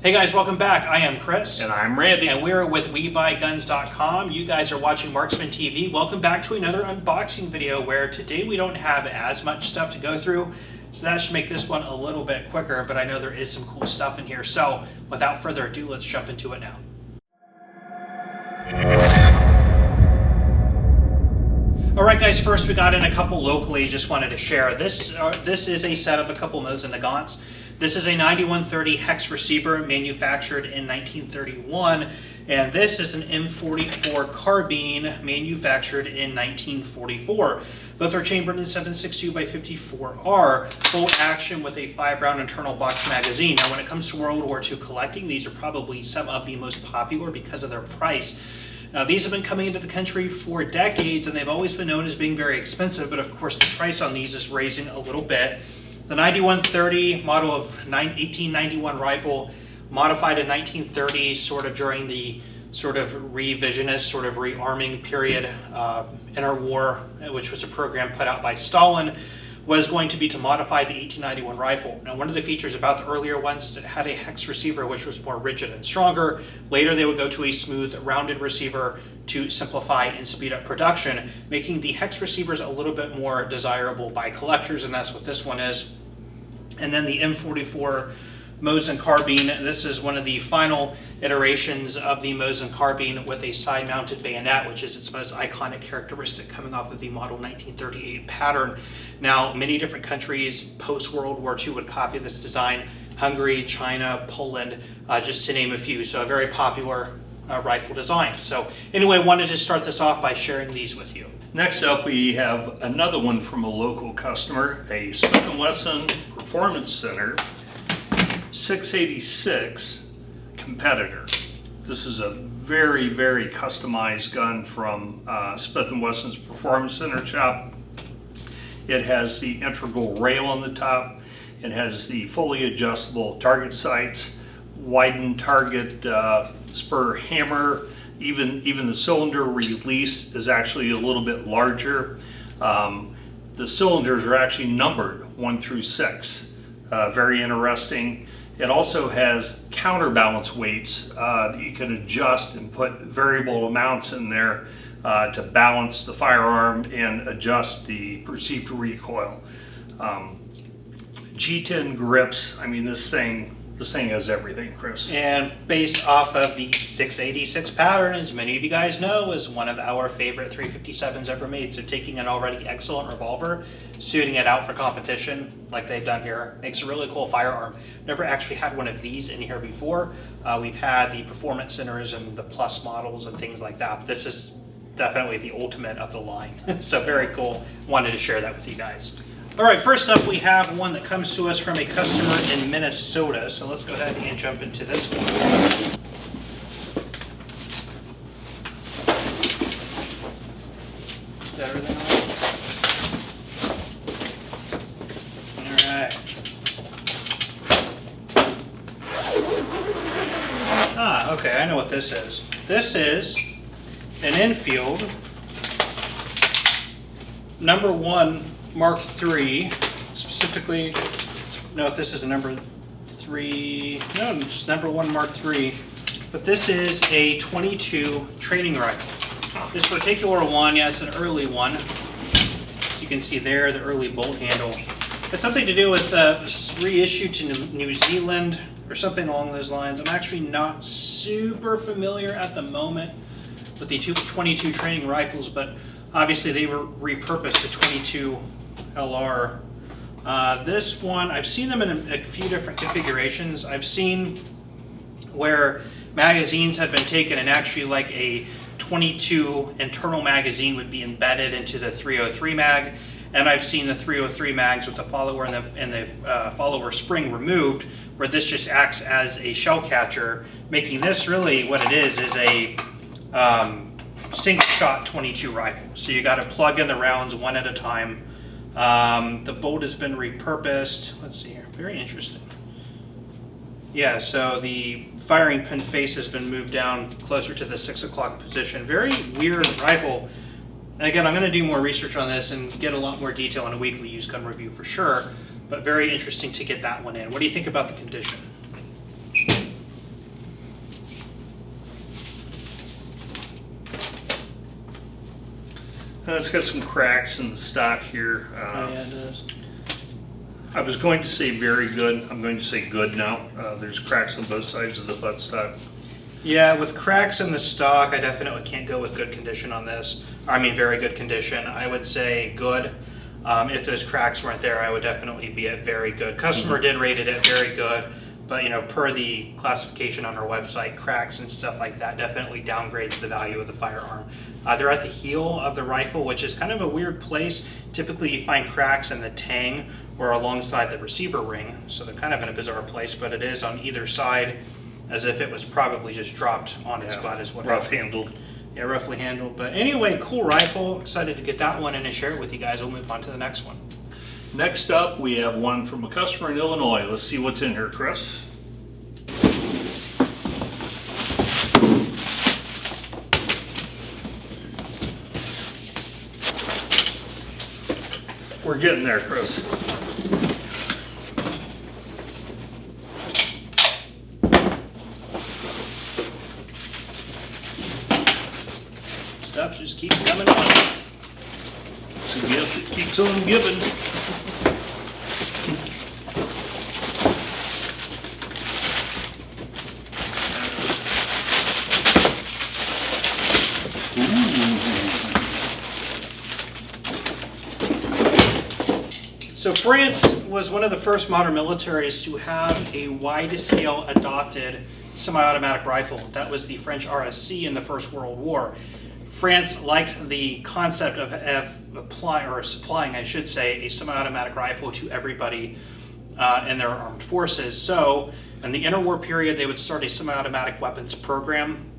Hey guys, welcome back. I am Chris. And I'm Randy. And we're with WeBuyGuns.com. You guys are watching Marksman TV. Welcome back to another unboxing video where today we don't have as much stuff to go through. So that should make this one a little bit quicker, but I know there is some cool stuff in here. So without further ado, let's jump into it now. Alright guys, first we got in a couple locally, just wanted to share. This is a set of a couple Mosin-Nagants. This is a 9130 hex receiver manufactured in 1931, and this is an M44 carbine manufactured in 1944. Both are chambered in 7.62x54R, full action with a 5-round internal box magazine. Now when it comes to World War II collecting, these are probably some of the most popular because of their price. Now these have been coming into the country for decades and they've always been known as being very expensive, but of course the price on these is raising a little bit. The 9130 model of 1891 rifle, modified in 1930, sort of during the sort of revisionist, sort of rearming period, interwar, which was a program put out by Stalin, was going to be to modify the 1891 rifle. Now one of the features about the earlier ones is it had a hex receiver which was more rigid and stronger. Later they would go to a smooth, rounded receiver to simplify and speed up production, making the hex receivers a little bit more desirable by collectors, and that's what this one is. And then the M44 Mosin carbine. This is one of the final iterations of the Mosin carbine with a side-mounted bayonet, which is its most iconic characteristic coming off of the model 1938 pattern. Now, many different countries post-World War II would copy this design. Hungary, China, Poland, just to name a few. So a very popular rifle design. So anyway, I wanted to start this off by sharing these with you. Next up, we have another one from a local customer, a Smith & Wesson Performance Center 686 Competitor. This is a very, very customized gun from Smith & Wesson's Performance Center shop. It has the integral rail on the top. It has the fully adjustable target sights, widened target spur hammer. Even the cylinder release is actually a little bit larger. The cylinders are actually numbered 1 through 6. Very interesting. It also has counterbalance weights that you can adjust and put variable amounts in there to balance the firearm and adjust the perceived recoil. G10 grips. I mean, this thing has everything, Chris. And based off of the 686 pattern, as many of you guys know, is one of our favorite 357s ever made. So taking an already excellent revolver, suiting it out for competition like they've done here, makes a really cool firearm. Never actually had one of these in here before. We've had the Performance Centers and the Plus models and things like that. But this is definitely the ultimate of the line. So very cool. Wanted to share that with you guys. All right, first up we have one that comes to us from a customer in Minnesota. So let's go ahead and jump into this one. Is that everything on? All right. Okay, I know what this is. This is an Enfield #1 Mark III, specifically, no, if this is a number 3, no, just #1 Mark III, but this is a 22 training rifle. This particular one, yeah, it's an early one. As you can see there, the early bolt handle. It's something to do with reissued to New Zealand or something along those lines. I'm actually not super familiar at the moment with the 22 training rifles, but obviously they were repurposed to 22 LR. This one, I've seen them in a few different configurations. I've seen where magazines have been taken and actually like a 22 internal magazine would be embedded into the 303 mag, and I've seen the 303 mags with the follower and the follower spring removed, where this just acts as a shell catcher, making this really what it is a single shot 22 rifle. So you got to plug in the rounds one at a time. The bolt has been repurposed. Let's see here, very interesting. Yeah, so the firing pin face has been moved down closer to the 6 o'clock position. Very weird rifle. And again, I'm going to do more research on this and get a lot more detail in a weekly used gun review for sure, but very interesting to get that one in. What do you think about the condition? It's got some cracks in the stock here. Oh, yeah, it does. I was going to say very good. I'm going to say good now. There's cracks on both sides of the buttstock. Yeah, with cracks in the stock, I definitely can't go with good condition on this. I mean, very good condition. I would say good. If those cracks weren't there, I would definitely be at very good. Customer did rate it at very good, but you know, per the classification on our website, cracks and stuff like that definitely downgrades the value of the firearm. They're at the heel of the rifle, which is kind of a weird place. Typically, you find cracks in the tang or alongside the receiver ring, so they're kind of in a bizarre place, but it is on either side, as if it was probably just dropped on its butt is what rough happened. handled. Yeah, roughly handled. But anyway, cool rifle. Excited to get that one in and share it with you guys. We'll move on to the next one. Next up, we have one from a customer in Illinois. Let's see what's in here, Chris. We're getting there, Chris. Stuff just keeps coming on. It's a gift that keeps on giving. So France was one of the first modern militaries to have a wide-scale adopted semi-automatic rifle. That was the French RSC in the First World War. France liked the concept of supplying, I should say, a semi-automatic rifle to everybody in their armed forces. So in the interwar period, they would start a semi-automatic weapons program.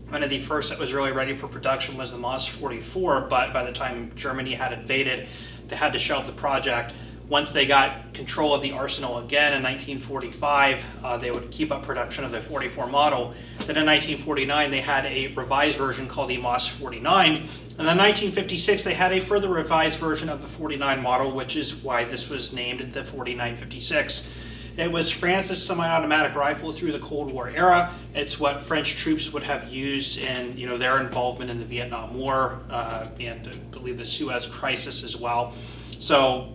One of the first that was really ready for production was the MOS-44, but by the time Germany had invaded, they had to shelve the project. Once they got control of the arsenal again in 1945, they would keep up production of the 44 model. Then in 1949, they had a revised version called the MOS-49. And then in 1956, they had a further revised version of the 49 model, which is why this was named the 4956. It was France's semi-automatic rifle through the Cold War era. It's what French troops would have used in their involvement in the Vietnam War and I believe the Suez Crisis as well. So,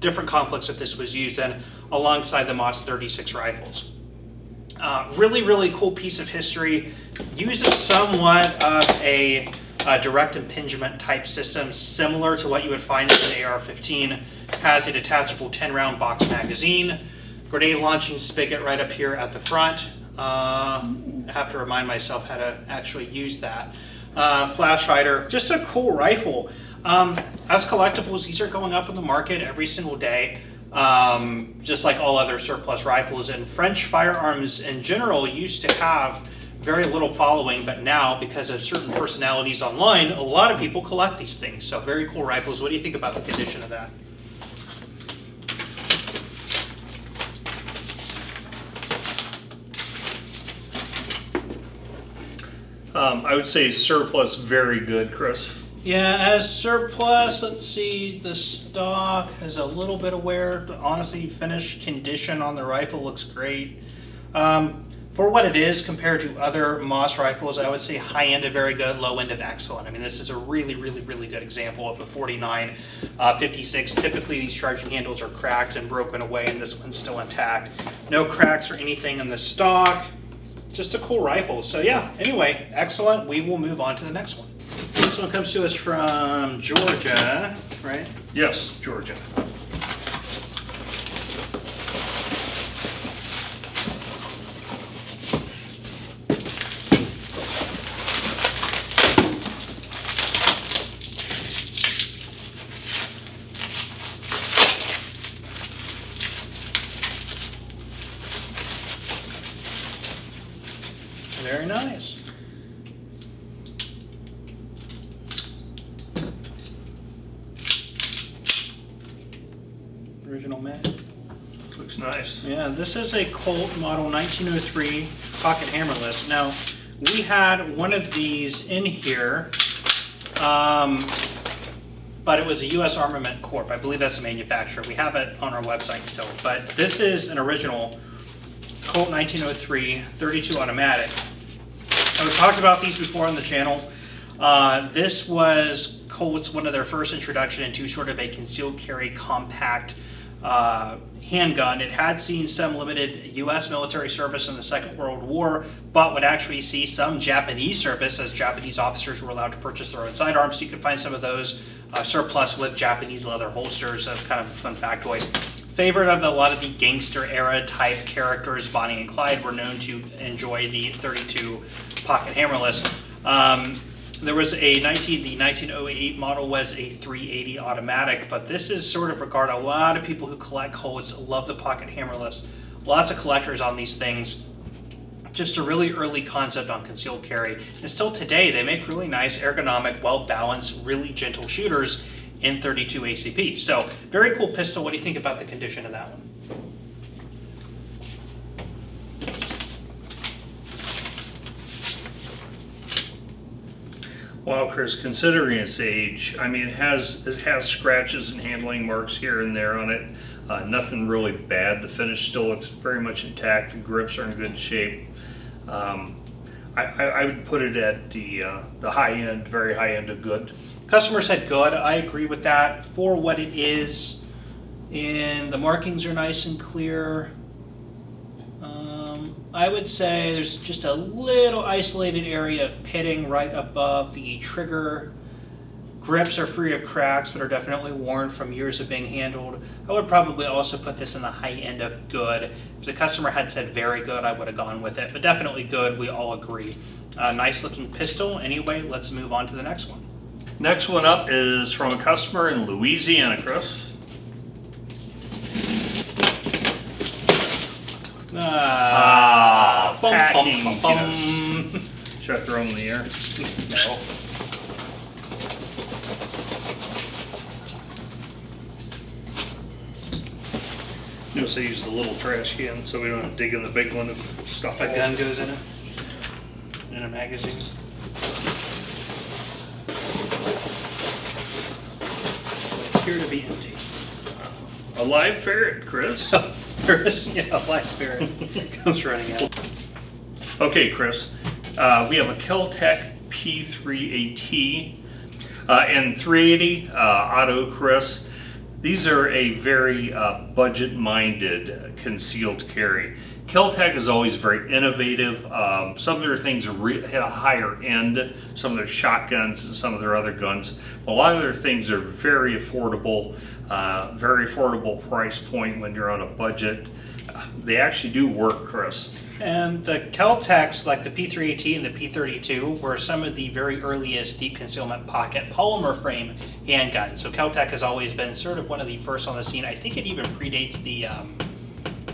different conflicts that this was used in alongside the MOS-36 rifles. Really, really cool piece of history. Uses somewhat of a direct impingement type system, similar to what you would find in an AR-15. Has a detachable 10-round box magazine. Grenade launching spigot right up here at the front. I have to remind myself how to actually use that. Flash hider, just a cool rifle. As collectibles, these are going up in the market every single day, just like all other surplus rifles. And French firearms in general used to have very little following, but now, because of certain personalities online, a lot of people collect these things. So very cool rifles. What do you think about the condition of that? I would say surplus, very good, Chris. Yeah, as surplus, let's see, the stock has a little bit of wear, but honestly, finished condition on the rifle looks great. For what it is compared to other MOS rifles, I would say high end of very good, low end of excellent. I mean, this is a really, really, really good example of a 49 56. Typically, these charging handles are cracked and broken away, and this one's still intact. No cracks or anything in the stock. Just a cool rifle. So yeah, anyway, excellent. We will move on to the next one. This one comes to us from Georgia, right? Yes, Georgia. Very nice. Original mag. Looks nice. Yeah, this is a Colt model 1903 pocket hammerless. Now, we had one of these in here, but it was a U.S. Armament Corp. I believe that's the manufacturer. We have it on our website still, but this is an original Colt 1903 32 automatic. I've talked about these before on the channel. This was Colt's one of their first introduction into sort of a concealed carry compact handgun. It had seen some limited U.S. military service in the Second World War, but would actually see some Japanese service, as Japanese officers were allowed to purchase their own sidearms. So you could find some of those surplus with Japanese leather holsters. That's kind of a fun factoid. Favorite of a lot of the gangster era type characters, Bonnie and Clyde were known to enjoy the 32 pocket hammerless. There was the 1908 model was a 380 automatic, but this is sort of regarded, a lot of people who collect Colts love the pocket hammerless. Lots of collectors on these things. Just a really early concept on concealed carry. And still today, they make really nice, ergonomic, well-balanced, really gentle shooters in 32 ACP. So very cool pistol. What do you think about the condition of that one? Well, Chris, considering its age, I mean, it has scratches and handling marks here and there on it. Nothing really bad. The finish still looks very much intact. The grips are in good shape. I would put it at the high end, very high end of good. Customer said good. I agree with that for what it is. And the markings are nice and clear. I would say there's just a little isolated area of pitting right above the trigger. Grips are free of cracks, but are definitely worn from years of being handled. I would probably also put this in the high end of good. If the customer had said very good, I would have gone with it, but definitely good, we all agree. Nice looking pistol. Anyway, let's move on to the next one. Next one up is from a customer in Louisiana, Chris. Packing. Should I throw them in the air? No. Notice I use the little trash can so we don't have to dig in the big one if stuff A falls. gun goes in it, in a magazine. Appear to be empty. A live ferret, Chris. Yeah, a live ferret comes running out. Okay, Chris. We have a Kel-Tec P3AT and 380 auto, Chris. These are a very budget-minded concealed carry. Kel-Tec is always very innovative. Some of their things hit a higher end, some of their shotguns and some of their other guns. A lot of their things are very affordable price point when you're on a budget. They actually do work, Chris. And the Kel-Tecs, like the P3AT and the P32, were some of the very earliest deep concealment pocket polymer frame handguns. So Kel-Tec has always been sort of one of the first on the scene. I think it even predates the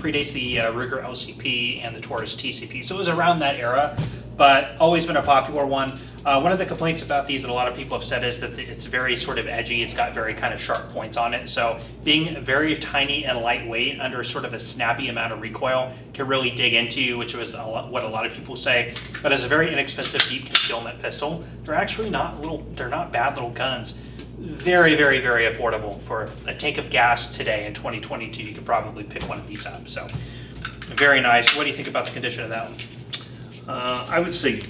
Ruger LCP and the Taurus TCP. So it was around that era, but always been a popular one. One of the complaints about these that a lot of people have said is that it's very sort of edgy. It's got very kind of sharp points on it. So being very tiny and lightweight under sort of a snappy amount of recoil can really dig into you, which was what a lot of people say. But as a very inexpensive deep concealment pistol, they're actually they're not bad little guns. Very, very, very affordable. For a tank of gas today in 2022, you could probably pick one of these up. So very nice. What do you think about the condition of that one? I would say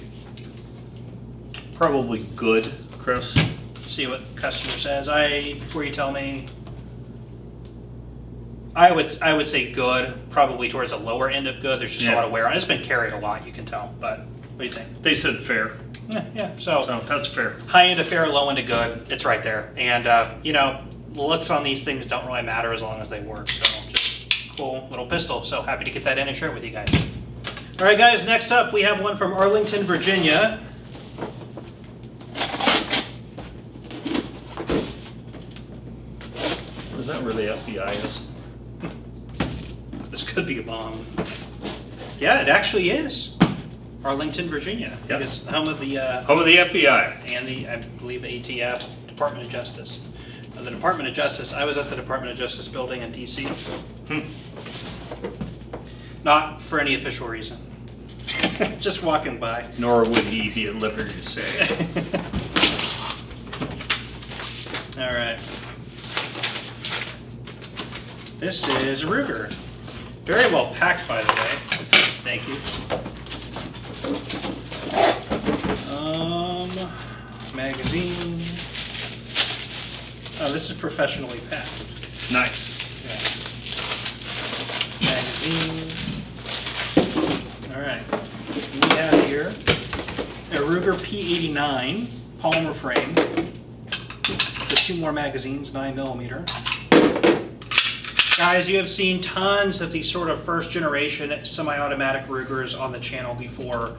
probably good, Chris. See what the customer says. Before you tell me, I would say good, probably towards the lower end of good. There's just a lot of wear on it. It's been carried a lot, you can tell. But what do you think? They said fair. Yeah. So That's fair. high end of fair, low end of good. It's right there. And looks on these things don't really matter as long as they work. So just cool little pistol. So happy to get that in and share it with you guys. All right, guys. Next up, we have one from Arlington, Virginia. Is that where the FBI is? This could be a bomb. Yeah, it actually is. Arlington, Virginia. I think it's home of the Home of the FBI. and I believe the ATF, Department of Justice. The Department of Justice. I was at the Department of Justice building in D.C. Not for any official reason. Just walking by. Nor would he be at liberty to say. All right. This is a Ruger. Very well packed, by the way. Thank you. Magazine. Oh, this is professionally packed. Nice. Yeah. Magazine. All right. We have here a Ruger P89 polymer frame. With 2 more magazines, 9mm. Guys, you have seen tons of these sort of first generation semi-automatic Rugers on the channel before.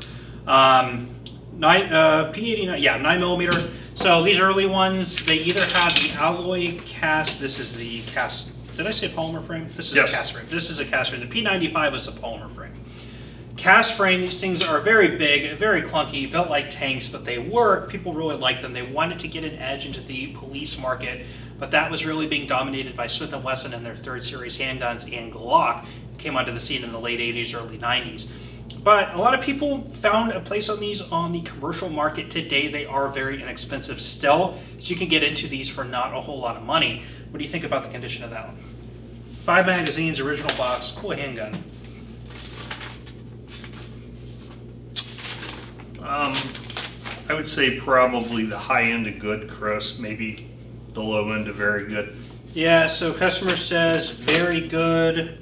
P89, yeah, 9mm. So these early ones, they either have the alloy cast. This is the cast. Did I say polymer frame? This is a cast frame. This is a cast frame. The P95 was the polymer frame. Cast frame, these things are very big, very clunky, built like tanks, but they work. People really like them. They wanted to get an edge into the police market, but that was really being dominated by Smith & Wesson and their 3rd Series handguns and Glock, who came onto the scene in the late 80s, early 90s. But a lot of people found a place on these on the commercial market today. They are very inexpensive still, so you can get into these for not a whole lot of money. What do you think about the condition of that one? 5 magazines, original box, cool handgun. I would say probably the high end of good, Chris. Maybe the low end of very good. Yeah, so customer says very good.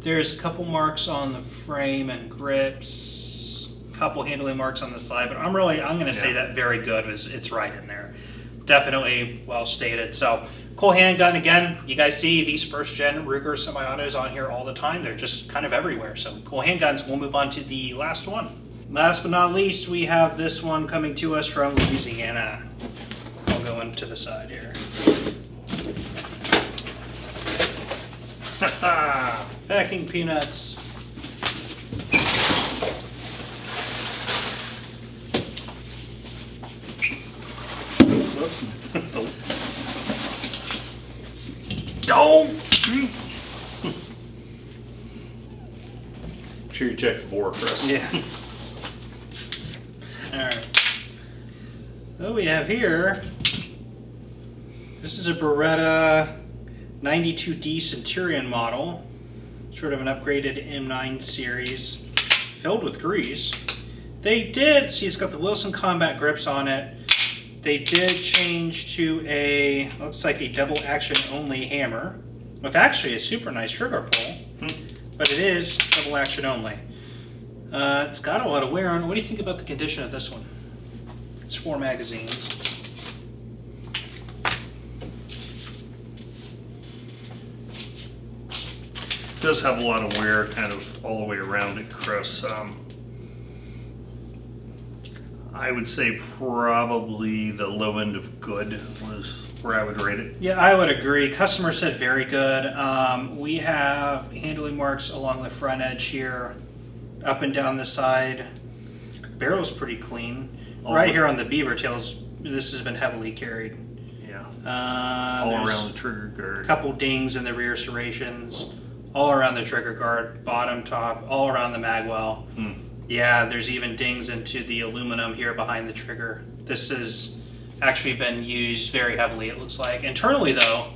There's a couple marks on the frame and grips, a couple handling marks on the side, but I'm going to say that very good is it's right in there. Definitely well stated. So cool handgun again. You guys see these first gen Ruger semi-autos on here all the time. They're just kind of everywhere. So cool handguns. We'll move on to the last one. Last but not least, we have this one coming to us from Louisiana. I'll go into the side here. Packing peanuts. Don't! Make sure you check the bore, Chris. Yeah. Alright. What we have here, this is a Beretta 92D Centurion model, sort of an upgraded M9 series, filled with grease. They did, see it's got the Wilson combat grips on it. They did change to a, looks like a double action only hammer, with actually a super nice trigger pull, but it is double action only. It's got a lot of wear on it. What do you think about the condition of this one? It's 4 magazines. It does have a lot of wear kind of all the way around it, Chris. I would say probably the low end of good was where I would rate it. Yeah, I would agree. Customer said very good. We have handling marks along the front edge here, up and down the side. Barrel's pretty clean. Right here on the beaver tails, this has been heavily carried. Yeah. All around the trigger A guard. couple dings in the rear serrations, all around the trigger guard, bottom, top, all around the magwell. Yeah, there's even dings into the aluminum here behind the trigger. This has actually been used very heavily, it looks like. Internally though,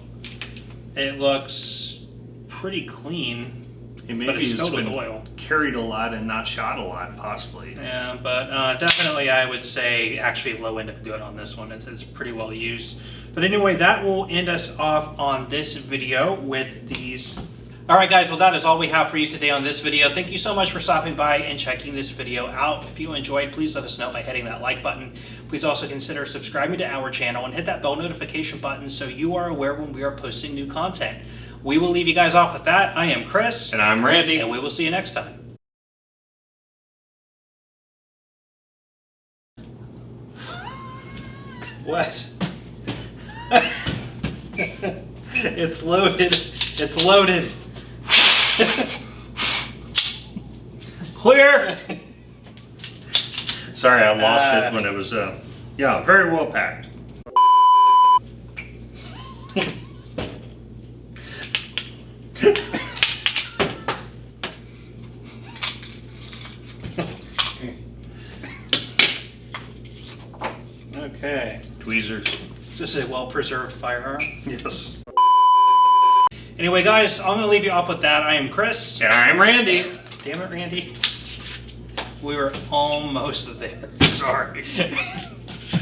it looks pretty clean. But it's filled with oil. Carried a lot and not shot a lot, possibly. Yeah, but definitely I would say actually low end of good on this one. It's pretty well used. But anyway, that will end us off on this video with these. Alright guys, well that is all we have for you today on this video. Thank you so much for stopping by and checking this video out. If you enjoyed, please let us know by hitting that like button. Please also consider subscribing to our channel and hit that bell notification button so you are aware when we are posting new content. We will leave you guys off with that. I am Chris. And I'm Randy. And we will see you next time. What? It's loaded. It's loaded. Clear! Sorry, I lost it when it was, yeah, very well packed. Okay. Tweezers. This is a well-preserved firearm. Yes. Anyway, guys, I'm going to leave you off with that. I am Chris. And I'm Randy. Damn it, Randy. We were almost there. Sorry.